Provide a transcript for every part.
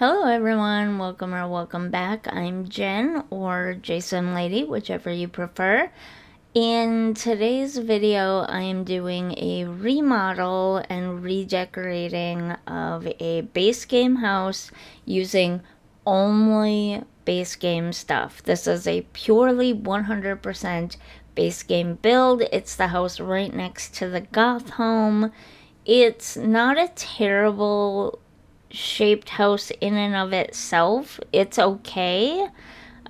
Hello everyone, welcome or welcome back. I'm Jen or JSimLady, whichever you prefer. In today's video, I am doing a remodel and redecorating of a base game house using only base game stuff. This is a purely 100% base game build. It's the house right next to the goth home. It's not a terrible shaped house in and of itself. It's okay.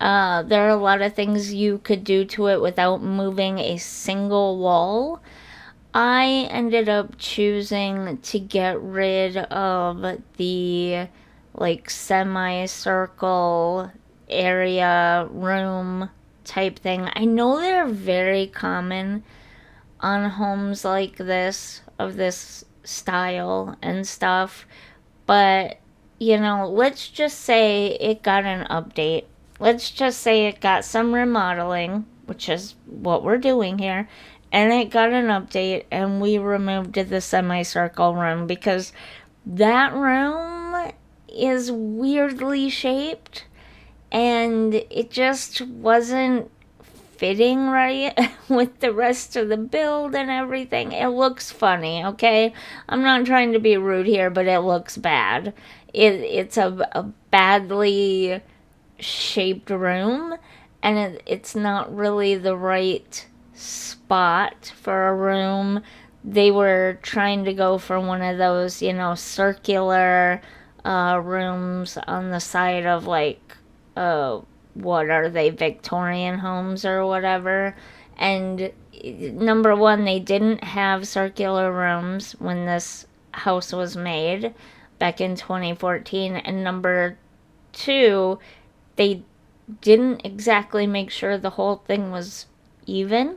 There are a lot of things you could do to it without moving a single wall. I ended up choosing to get rid of the like semicircle area room type thing. I know they're very common on homes like this, of this style and stuff, but let's just say it got an update. Let's just say it got some remodeling, which is what we're doing here, and it got an update and we removed the semicircle room because that room is weirdly shaped and it just wasn't fitting right with the rest of the build and everything. It looks funny, okay? I'm not trying to be rude here, but it looks bad. It's a badly shaped room, and it's not really the right spot for a room. They were trying to go for one of those, circular rooms on the side of like what are they, Victorian homes or whatever. And number one, they didn't have circular rooms when this house was made back in 2014. And number two, they didn't exactly make sure the whole thing was even.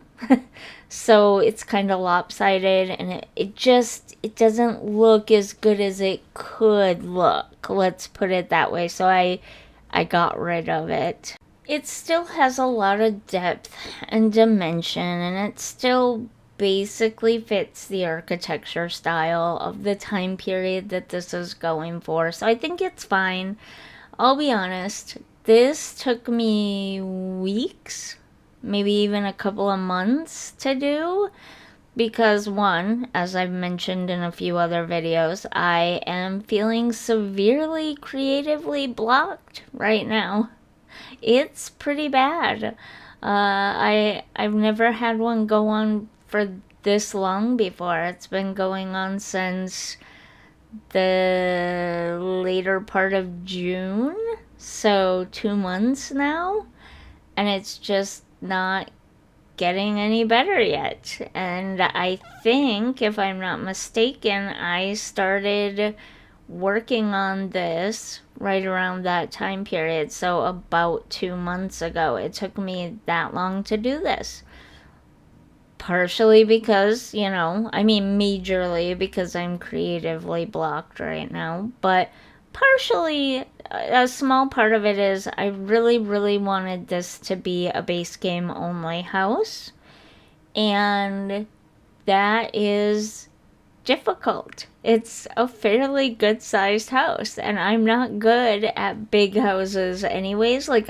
So it's kind of lopsided, and it doesn't look as good as it could look, let's put it that way. So I got rid of it. It still has a lot of depth and dimension, and it still basically fits the architecture style of the time period that this is going for. So I think it's fine. I'll be honest, this took me weeks, maybe even a couple of months to do. Because one, as I've mentioned in a few other videos, I am feeling severely creatively blocked right now. It's pretty bad. I've never had one go on for this long before. It's been going on since the later part of June, so 2 months now, and it's just not getting any better yet. And I think, if I'm not mistaken, I started working on this right around that time period. So about 2 months ago. It took me that long to do this. Partially because, majorly because I'm creatively blocked right now. But partially, a small part of it is I really, really wanted this to be a base game only house. And that is difficult. It's a fairly good sized house, and I'm not good at big houses anyways. Like,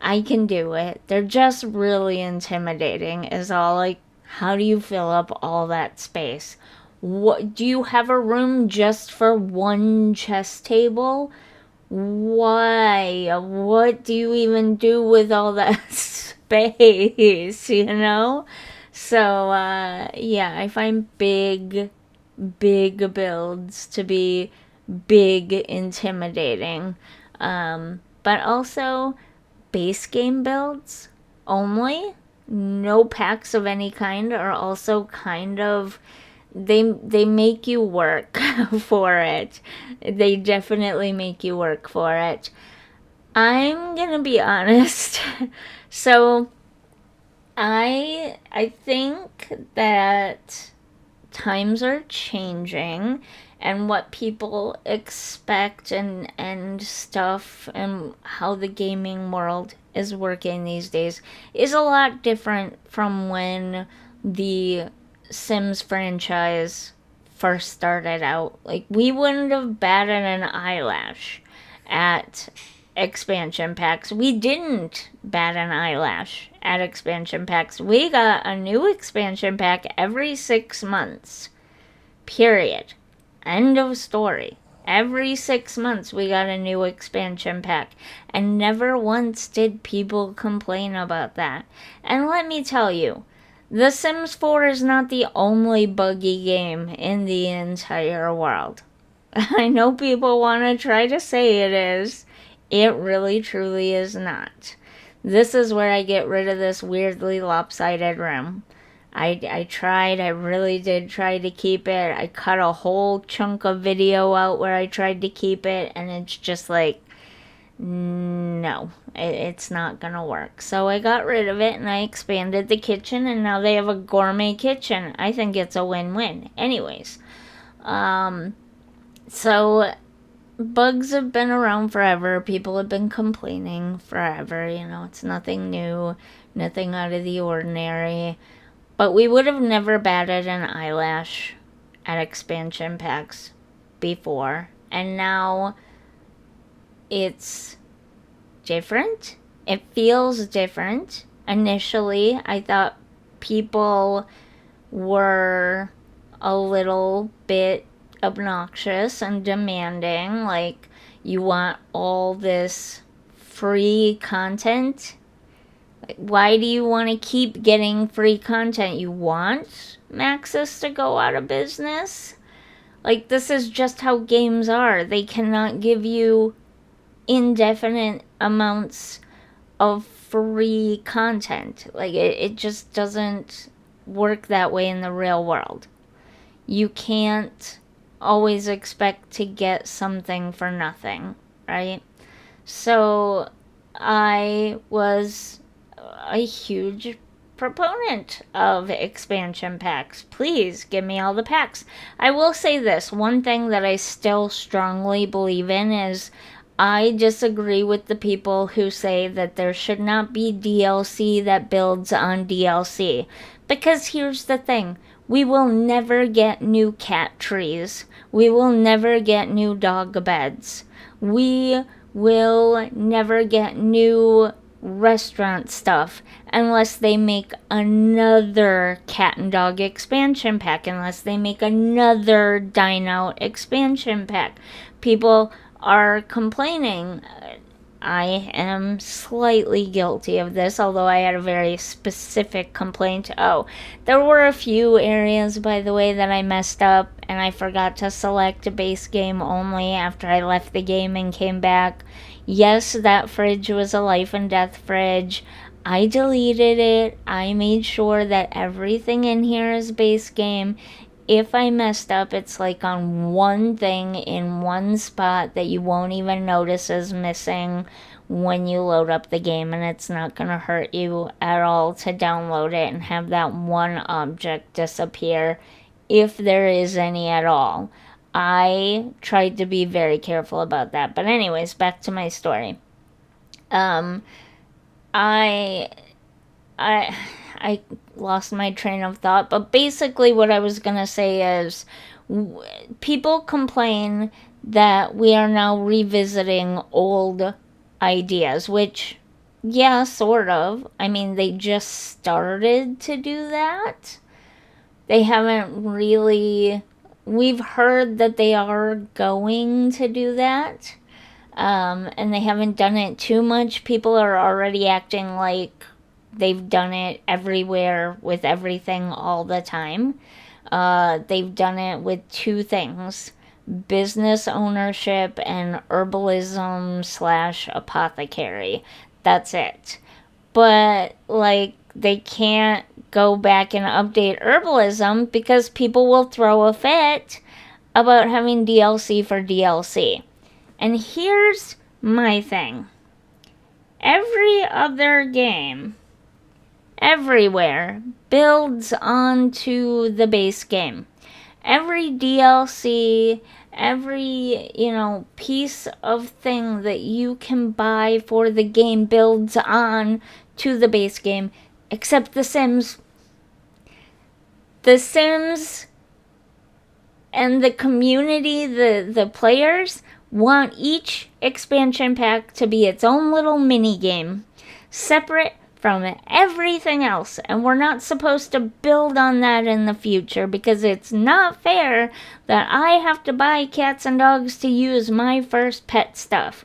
I can do it. They're just really intimidating, is all. Like, how do you fill up all that space? What, do you have a room just for one chess table? Why? What do you even do with all that space, So, yeah, I find big builds to be big intimidating. But also, base game builds only, no packs of any kind, are also kind of, they make you work for it. They definitely make you work for it. I'm gonna be honest. So I think that times are changing, and what people expect and stuff, and how the gaming world is working these days is a lot different from when the Sims franchise first started out. Like, we wouldn't have batted an eyelash at expansion packs. We didn't bat an eyelash at expansion packs. We got a new expansion pack every 6 months. Period. End of story. Every 6 months we got a new expansion pack. And never once did people complain about that. And let me tell you, The Sims 4 is not the only buggy game in the entire world. I know people want to try to say it is. It really truly is not. This is where I get rid of this weirdly lopsided room. I tried, I really did try to keep it. I cut a whole chunk of video out where I tried to keep it, and it's just like, no, it's not gonna work. So I got rid of it and I expanded the kitchen, and now they have a gourmet kitchen. I think it's a win-win. Anyways, so bugs have been around forever. People have been complaining forever. You know, it's nothing new, nothing out of the ordinary. But we would have never batted an eyelash at expansion packs before. And now it's different. It feels different. Initially, I thought people were a little bit obnoxious and demanding. Like, you want all this free content? Why do you want to keep getting free content? You want Maxis to go out of business? Like, this is just how games are. They cannot give you indefinite amounts of free content. Like, it just doesn't work that way in the real world. You can't always expect to get something for nothing, right? So I was a huge proponent of expansion packs. Please give me all the packs. I will say this, one thing that I still strongly believe in is I disagree with the people who say that there should not be DLC that builds on DLC. Because here's the thing, we will never get new cat trees. We will never get new dog beds. We will never get new restaurant stuff unless they make another cat and dog expansion pack, unless they make another dine out expansion pack. People are complaining. I am slightly guilty of this, although I had a very specific complaint. Oh, there were a few areas, by the way, that I messed up, and I forgot to select a base game only after I left the game and came back. Yes, that fridge was a life and death fridge. I deleted it. I made sure that everything in here is base game. If I messed up, it's like on one thing in one spot that you won't even notice is missing when you load up the game, and it's not going to hurt you at all to download it and have that one object disappear, if there is any at all. I tried to be very careful about that. But anyways, back to my story. I lost my train of thought, but basically what I was going to say is people complain that we are now revisiting old ideas, which, yeah, sort of. I mean, they just started to do that. They haven't really... We've heard that they are going to do that, and they haven't done it too much. People are already acting like they've done it everywhere with everything all the time. They've done it with two things: business ownership and herbalism/apothecary. That's it. But, like, they can't go back and update herbalism because people will throw a fit about having DLC for DLC. And here's my thing. Every other game, everywhere, builds onto the base game. Every DLC, every, piece of thing that you can buy for the game builds on to the base game, except The Sims. The Sims and the community, the players, want each expansion pack to be its own little mini game, separate from everything else, and we're not supposed to build on that in the future because it's not fair that I have to buy cats and dogs to use my first pet stuff.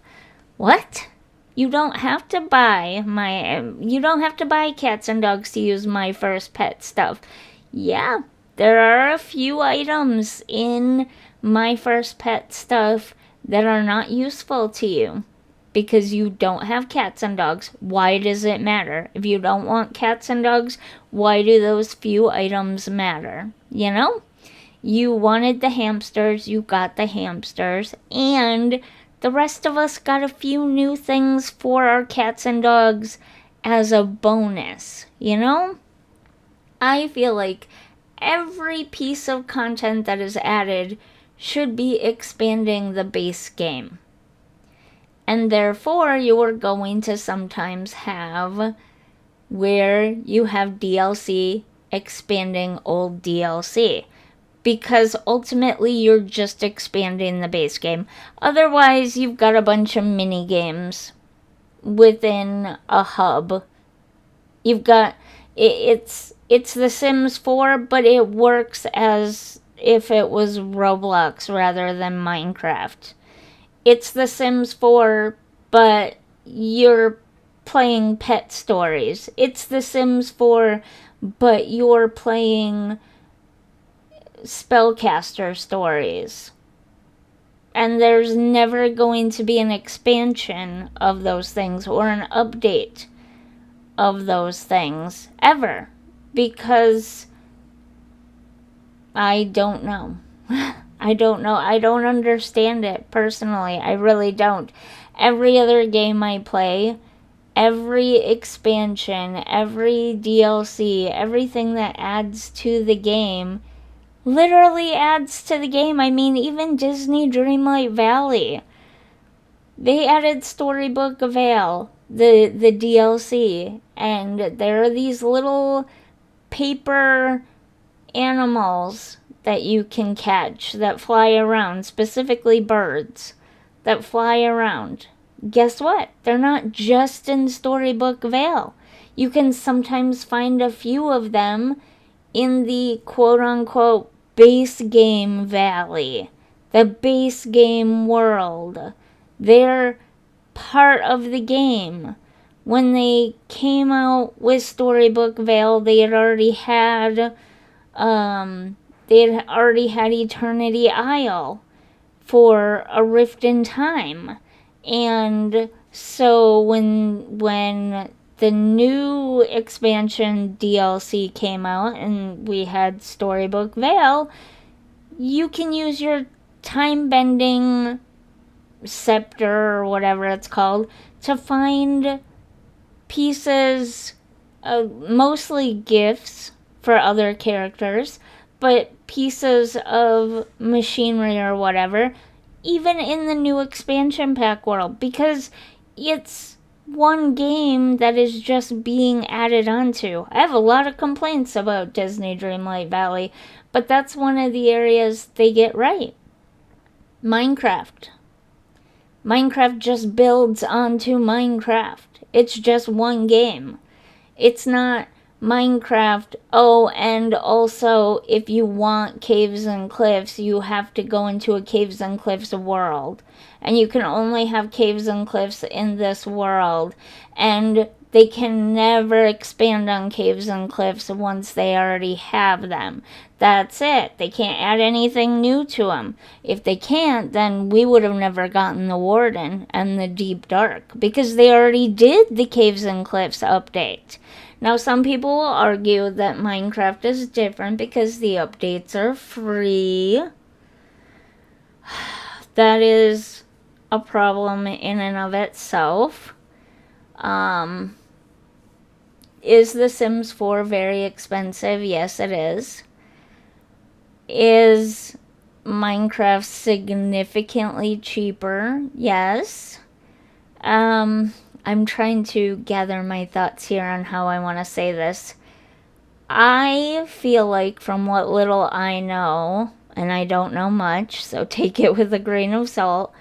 What? You don't have to buy cats and dogs to use my first pet stuff. Yeah, there are a few items in my first pet stuff that are not useful to you because you don't have cats and dogs. Why does it matter? If you don't want cats and dogs, why do those few items matter? You know? You wanted the hamsters, you got the hamsters, and the rest of us got a few new things for our cats and dogs as a bonus, you know? I feel like every piece of content that is added should be expanding the base game. And therefore, you are going to sometimes have where you have DLC expanding old DLC. Because ultimately, you're just expanding the base game. Otherwise, you've got a bunch of mini games within a hub. You've got... It's The Sims 4, but it works as if it was Roblox rather than Minecraft. It's The Sims 4, but you're playing pet stories. It's The Sims 4, but you're playing spellcaster stories. And there's never going to be an expansion of those things or an update of those things ever. Because I don't know. I don't know. I don't understand it personally. I really don't. Every other game I play, every expansion, every DLC, everything that adds to the game, literally adds to the game. I mean, even Disney Dreamlight Valley. They added Storybook Vale, the DLC, and there are these little paper animals that you can catch that fly around, specifically birds that fly around. Guess what? They're not just in Storybook Vale. You can sometimes find a few of them in the quote-unquote base game valley, the base game world. They're part of the game. When they came out with Storybook Vale, they had already had Eternity Isle for A Rift in Time. And so when the new expansion DLC came out and we had Storybook Vale, you can use your time-bending scepter or whatever it's called to find pieces, mostly gifts for other characters, but pieces of machinery or whatever, even in the new expansion pack world, because it's one game that is just being added onto. I have a lot of complaints about Disney Dreamlight Valley, but that's one of the areas they get right. Minecraft just builds onto Minecraft. It's just one game. It's not Minecraft, oh, and also if you want caves and cliffs, you have to go into a caves and cliffs world. And you can only have caves and cliffs in this world. And they can never expand on caves and cliffs once they already have them. That's it. They can't add anything new to them. If they can't, then we would have never gotten the Warden and the Deep Dark, because they already did the Caves and Cliffs update. Now, some people will argue that Minecraft is different because the updates are free. That is a problem in and of itself. Is The Sims 4 very expensive? Yes, it is. Is Minecraft significantly cheaper? Yes. I'm trying to gather my thoughts here on how I want to say this. I feel like, from what little I know, and I don't know much, so take it with a grain of salt,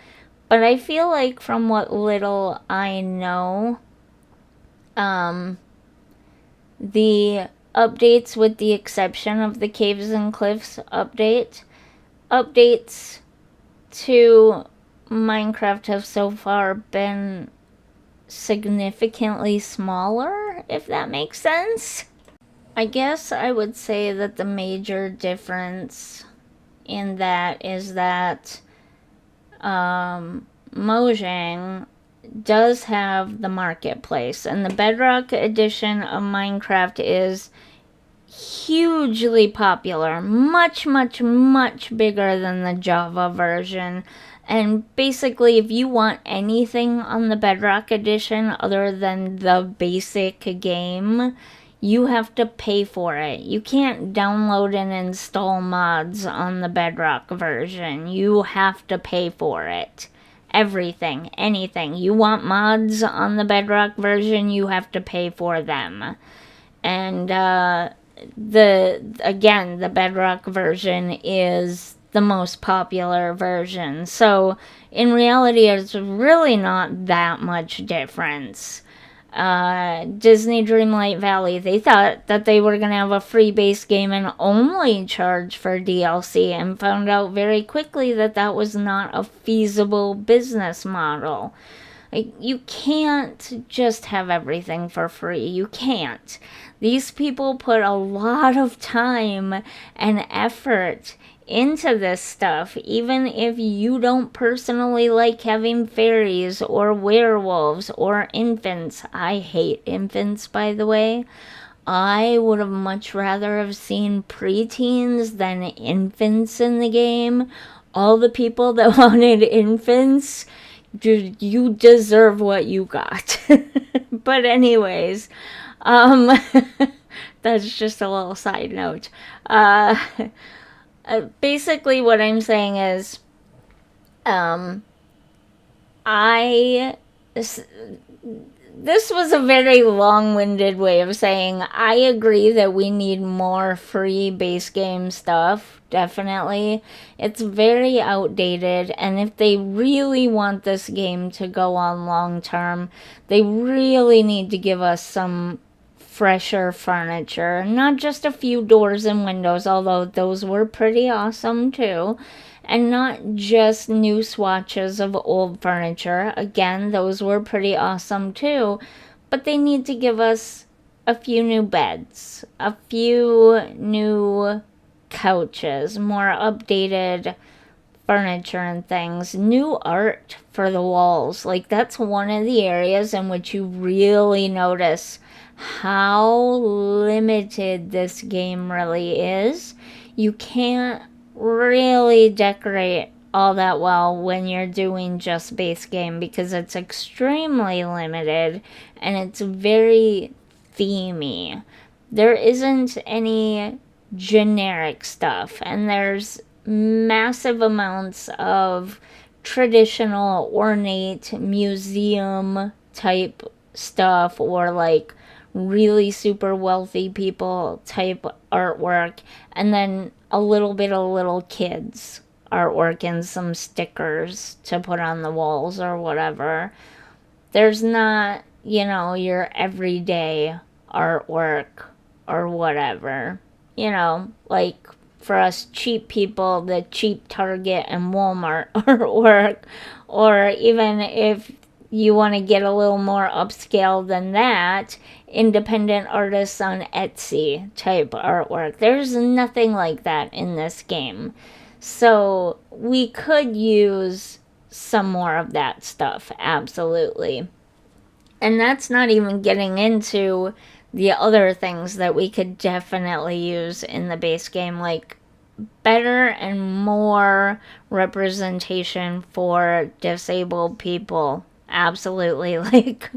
But I feel like from what little I know, the updates, with the exception of the Caves and Cliffs updates to Minecraft have so far been significantly smaller, if that makes sense. I guess I would say that the major difference in that is that Mojang does have the marketplace, and the Bedrock edition of Minecraft is hugely popular, much, much, much bigger than the Java version. And basically, if you want anything on the Bedrock edition other than the basic game, you have to pay for it. You can't download and install mods on the Bedrock version. You have to pay for it. Everything, anything. You want mods on the Bedrock version, you have to pay for them. And the Bedrock version is the most popular version. So in reality, it's really not that much difference. Disney Dreamlight Valley, they thought that they were going to have a free base game and only charge for DLC, and found out very quickly that that was not a feasible business model. Like, you can't just have everything for free. You can't. These people put a lot of time and effort into this stuff, even if you don't personally like having fairies or werewolves or infants. I hate infants, by the way. I would have much rather have seen preteens than infants in the game. All the people that wanted infants, you deserve what you got. But anyways, that's just a little side note. Basically what I'm saying is, this was a very long-winded way of saying I agree that we need more free base game stuff, definitely. It's very outdated, and if they really want this game to go on long-term, they really need to give us some fresher furniture, not just a few doors and windows, although those were pretty awesome too. And not just new swatches of old furniture. Again, those were pretty awesome too. But they need to give us a few new beds, a few new couches, more updated furniture and things, new art for the walls. Like, that's one of the areas in which you really notice how limited this game really is. You can't really decorate all that well when you're doing just base game, because it's extremely limited and it's very themey. There isn't any generic stuff, and there's massive amounts of traditional ornate museum type stuff, or like really super wealthy people type artwork, and then a little bit of little kids artwork and some stickers to put on the walls or whatever. There's not, your everyday artwork or whatever. Like for us cheap people, the cheap Target and Walmart artwork, or even if you want to get a little more upscale than that, independent artists on Etsy type artwork. There's nothing like that in this game. So we could use some more of that stuff, absolutely. And that's not even getting into the other things that we could definitely use in the base game, like better and more representation for disabled people. Absolutely. Like,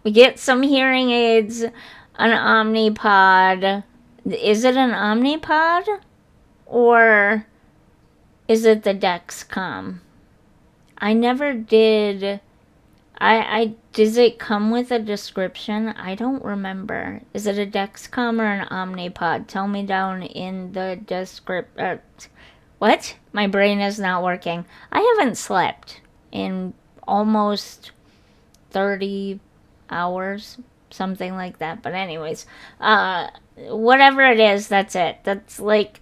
we get some hearing aids, an Omnipod. Is it an Omnipod? Or is it the Dexcom? I never did. Does it come with a description? I don't remember. Is it a Dexcom or an Omnipod? Tell me down in the description. What? My brain is not working. I haven't slept. in almost 30 hours, something like that. But anyways, whatever it is, that's it. That's like,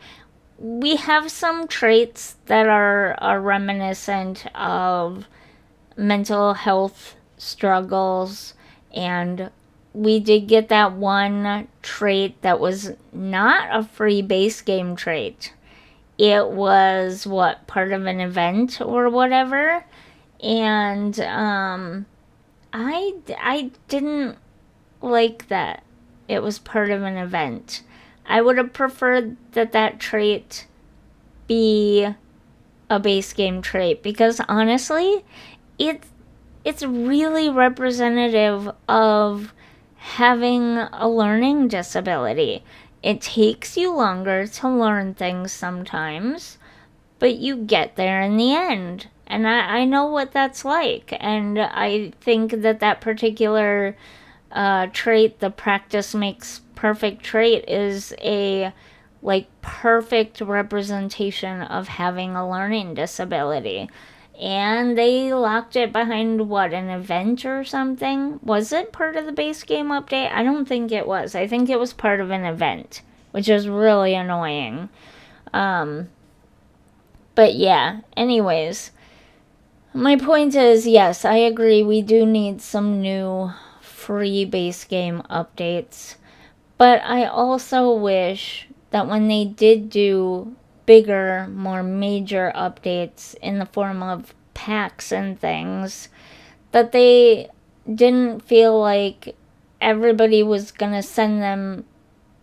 we have some traits that are reminiscent of mental health struggles, and we did get that one trait that was not a free base game trait. It was what, part of an event or whatever, and I didn't like that it was part of an event. I would have preferred that trait be a base game trait, because honestly, it it's really representative of having a learning disability. It takes you longer to learn things sometimes, but you get there in the end. And I know what that's like. And I think that particular trait, the practice makes perfect trait, is a like perfect representation of having a learning disability. And they locked it behind what, an event or something? Was it part of the base game update? I don't think it was. I think it was part of an event, which is really annoying. But yeah, anyways, my point is, yes, I agree, we do need some new free base game updates. But I also wish that when they did do bigger, more major updates in the form of packs and things, that they didn't feel like everybody was gonna send them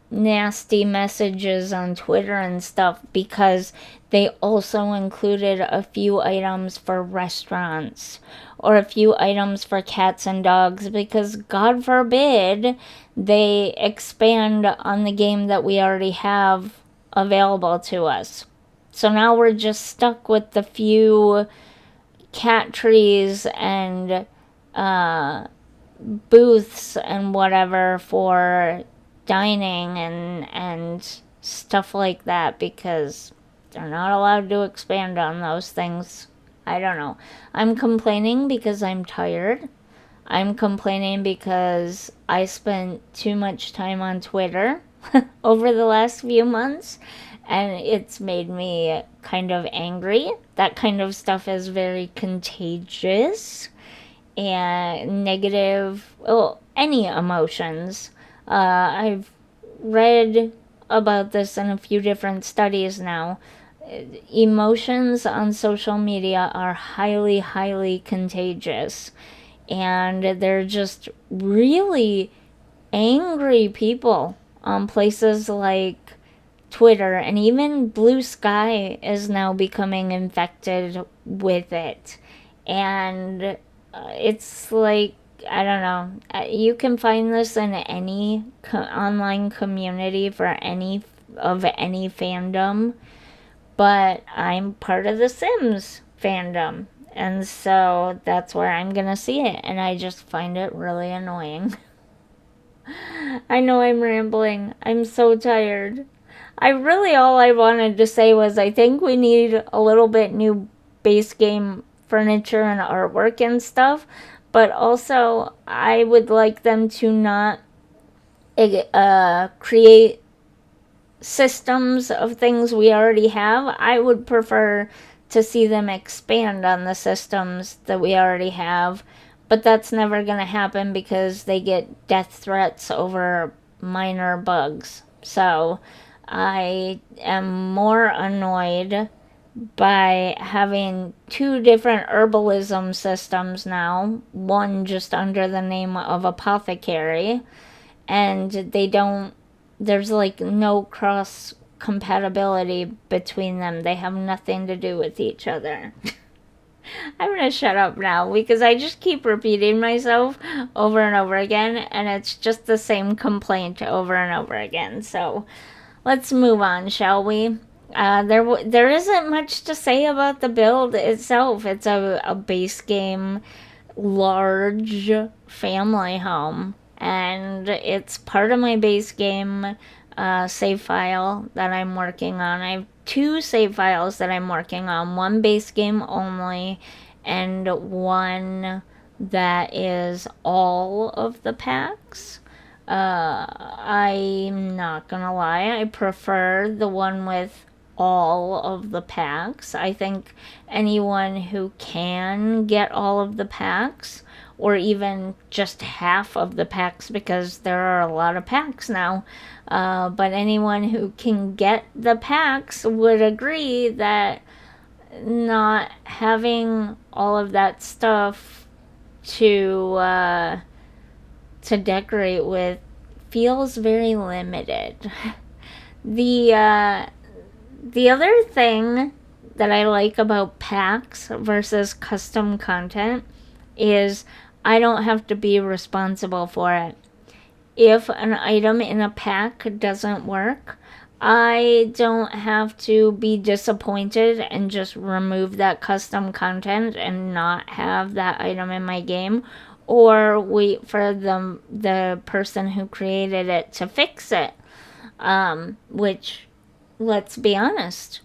nasty messages on Twitter and stuff, because they also included a few items for restaurants or a few items for cats and dogs, because God forbid they expand on the game that we already have available to us. So now we're just stuck with the few cat trees and booths and whatever for dining and stuff like that, because they're not allowed to expand on those things. I don't know. I'm complaining because I'm tired. I'm complaining because I spent too much time on Twitter over the last few months, and it's made me kind of angry. That kind of stuff is very contagious, and negative, well, any emotions. I've read about this in a few different studies now. Emotions on social media are highly, highly contagious, and they're just really angry people on places like Twitter, and even Blue Sky is now becoming infected with it. And it's like, I don't know. You can find this in any online community for any fandom, but I'm part of the Sims fandom, and so that's where I'm gonna see it, and I just find it really annoying. I know I'm rambling. I'm so tired. All I wanted to say was I think we need a little bit new base game furniture and artwork and stuff, but also I would like them to not create systems of things we already have. I would prefer to see them expand on the systems that we already have, but that's never going to happen because they get death threats over minor bugs. So I am more annoyed by having two different herbalism systems now, one just under the name of apothecary, and there's like no cross compatibility between them. They have nothing to do with each other. I'm gonna shut up now because I just keep repeating myself over and over again, and it's just the same complaint over and over again. So let's move on, shall we? There isn't much to say about the build itself. It's a base game, large family home, and it's part of my base game save file that I'm working on. I have two save files that I'm working on, one base game only and one that is all of the packs. I'm not gonna lie, I prefer the one with all of the packs. I think anyone who can get all of the packs, or even just half of the packs, because there are a lot of packs now, but anyone who can get the packs would agree that not having all of that stuff to decorate with feels very limited. The other thing that I like about packs versus custom content is I don't have to be responsible for it. If an item in a pack doesn't work, I don't have to be disappointed and just remove that custom content and not have that item in my game, or wait for the person who created it to fix it. Which, let's be honest,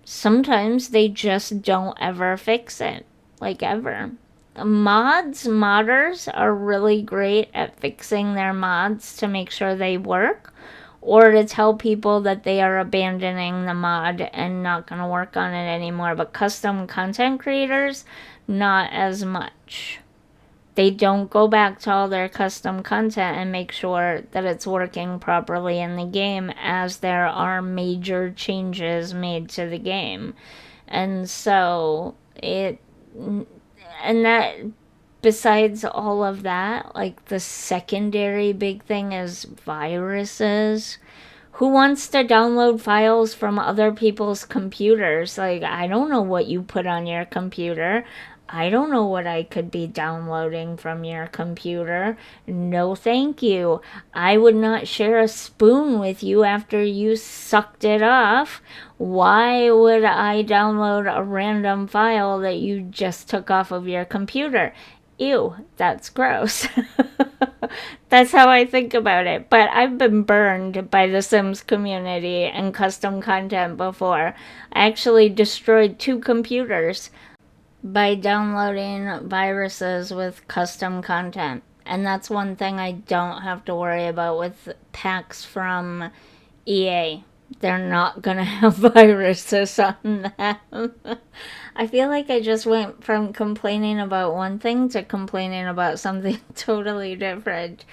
sometimes they just don't ever fix it. Like, ever. Modders are really great at fixing their mods to make sure they work, or to tell people that they are abandoning the mod and not going to work on it anymore. But custom content creators, not as much. They don't go back to all their custom content and make sure that it's working properly in the game, as there are major changes made to the game. And so and that, besides all of that, like, the secondary big thing is viruses. Who wants to download files from other people's computers? Like, I don't know what you put on your computer. I don't know what I could be downloading from your computer. No, thank you. I would not share a spoon with you after you sucked it off. Why would I download a random file that you just took off of your computer? Ew, that's gross. That's how I think about it. But I've been burned by the Sims community and custom content before. I actually destroyed 2 computers by downloading viruses with custom content. And that's one thing I don't have to worry about with packs from EA. They're not gonna have viruses on them. I feel like I just went from complaining about one thing to complaining about something totally different.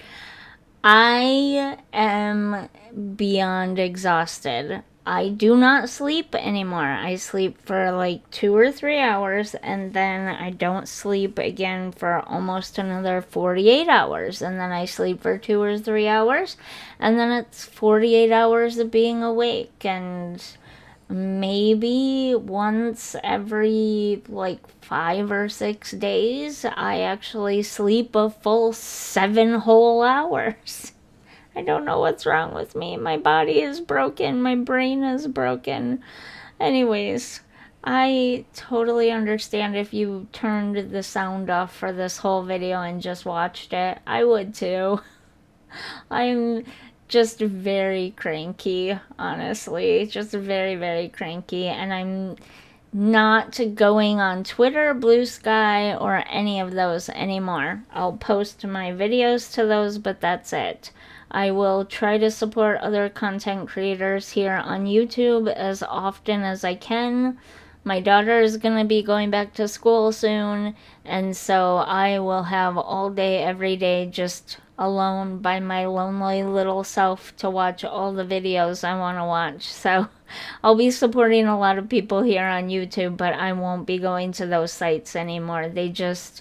I am beyond exhausted. I do not sleep anymore. I sleep for like 2 or 3 hours, and then I don't sleep again for almost another 48 hours. And then I sleep for 2 or 3 hours, and then it's 48 hours of being awake. And maybe once every like 5 or 6 days, I actually sleep a full 7 whole hours. I don't know what's wrong with me. My body is broken. My brain is broken. Anyways, I totally understand if you turned the sound off for this whole video and just watched it. I would too. I'm just very cranky, honestly. Just very, very cranky. And I'm not going on Twitter, Blue Sky, or any of those anymore. I'll post my videos to those, but that's it. I will try to support other content creators here on YouTube as often as I can. My daughter is going to be going back to school soon, and so I will have all day, every day, just alone by my lonely little self to watch all the videos I want to watch. So I'll be supporting a lot of people here on YouTube, but I won't be going to those sites anymore. They just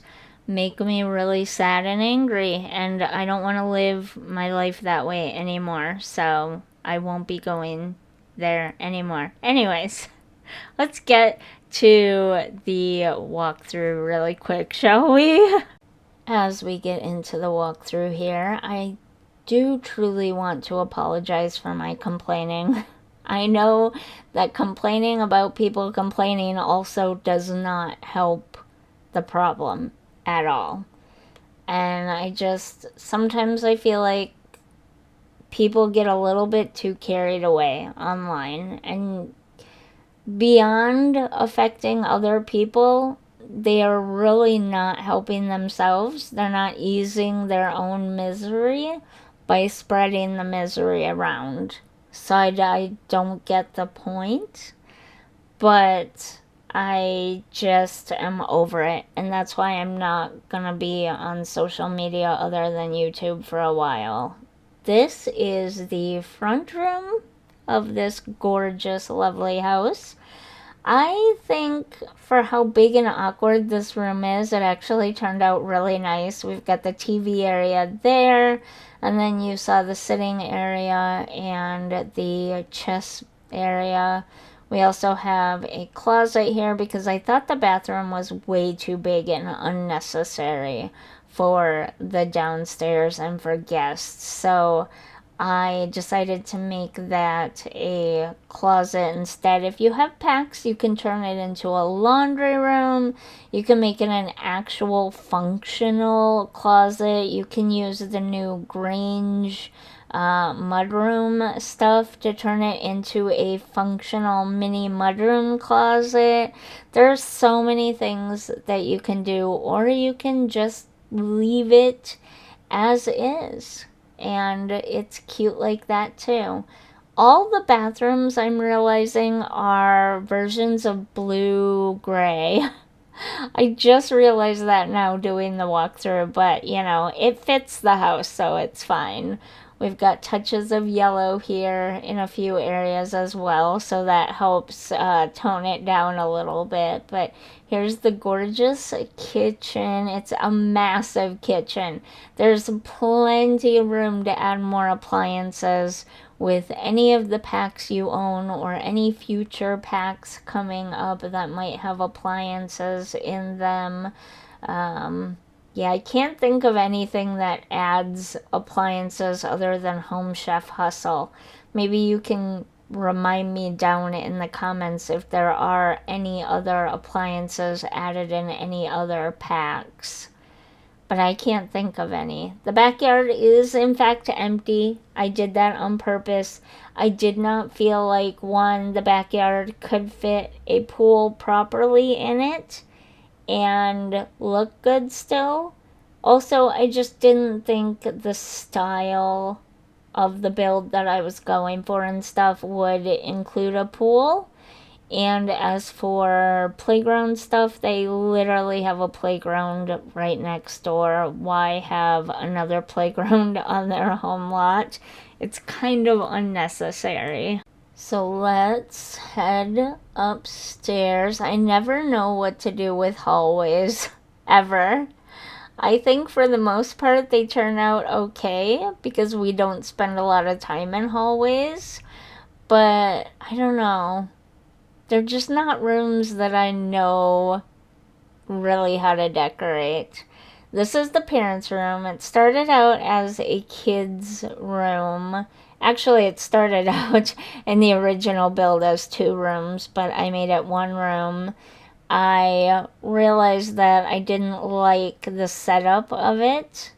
make me really sad and angry, and I don't want to live my life that way anymore. So I won't be going there anymore. Anyways, let's get to the walkthrough really quick, shall we? As we get into the walkthrough here, I do truly want to apologize for my complaining. I know that complaining about people complaining also does not help the problem at all. And sometimes I feel like people get a little bit too carried away online, and beyond affecting other people, they are really not helping themselves. They're not easing their own misery by spreading the misery around. So I don't get the point, but I just am over it. And that's why I'm not gonna be on social media other than YouTube for a while. This is the front room of this gorgeous, lovely house. I think for how big and awkward this room is, it actually turned out really nice. We've got the TV area there, and then you saw the sitting area and the chess area. We also have a closet here because I thought the bathroom was way too big and unnecessary for the downstairs and for guests. So I decided to make that a closet instead. If you have packs, you can turn it into a laundry room. You can make it an actual functional closet. You can use the new Grange mudroom stuff to turn it into a functional mini mudroom closet. There's so many things that you can do, or you can just leave it as is. And it's cute like that too. All the bathrooms, I'm realizing, are versions of blue gray. I just realized that now doing the walkthrough, but it fits the house, so it's fine. We've got touches of yellow here in a few areas as well, so that helps tone it down a little bit. But here's the gorgeous kitchen. It's a massive kitchen. There's plenty of room to add more appliances with any of the packs you own or any future packs coming up that might have appliances in them. Yeah, I can't think of anything that adds appliances other than Home Chef Hustle. Maybe you can remind me down in the comments if there are any other appliances added in any other packs. But I can't think of any. The backyard is in fact empty. I did that on purpose. I did not feel like, one, the backyard could fit a pool properly in it and look good still. Also, I just didn't think the style of the build that I was going for and stuff would include a pool. And as for playground stuff, they literally have a playground right next door. Why have another playground on their home lot? It's kind of unnecessary. So let's head upstairs. I never know what to do with hallways, ever. I think for the most part they turn out okay because we don't spend a lot of time in hallways. But I don't know. They're just not rooms that I know really how to decorate. This is the parents' room. It started out as a kid's room. Actually, it started out in the original build as 2 rooms, but I made it 1 room. I realized that I didn't like the setup of it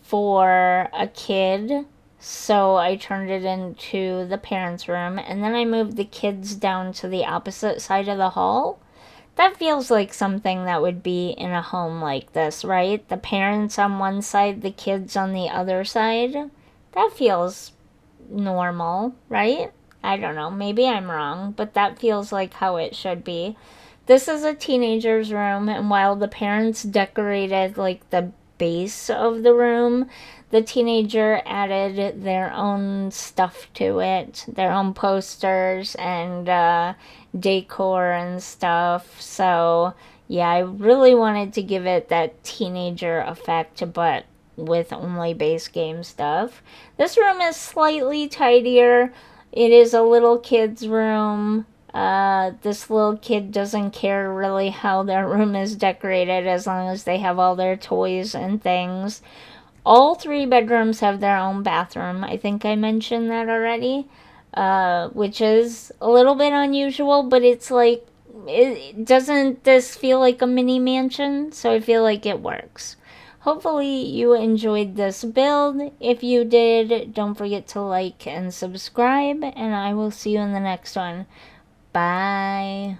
for a kid, so I turned it into the parents' room, and then I moved the kids down to the opposite side of the hall. That feels like something that would be in a home like this, right? The parents on one side, the kids on the other side. That feels normal, right? I don't know. Maybe I'm wrong, but that feels like how it should be. This is a teenager's room, and while the parents decorated like the base of the room, the teenager added their own stuff to it, their own posters and decor and stuff. So yeah, I really wanted to give it that teenager effect, but with only base game stuff. This room is slightly tidier. It is a little kid's room. This little kid doesn't care really how their room is decorated as long as they have all their toys and things. All 3 bedrooms have their own bathroom. I think I mentioned that already, which is a little bit unusual, but it's like, doesn't this feel like a mini mansion? So I feel like it works. Hopefully you enjoyed this build. If you did, don't forget to like and subscribe, and I will see you in the next one. Bye.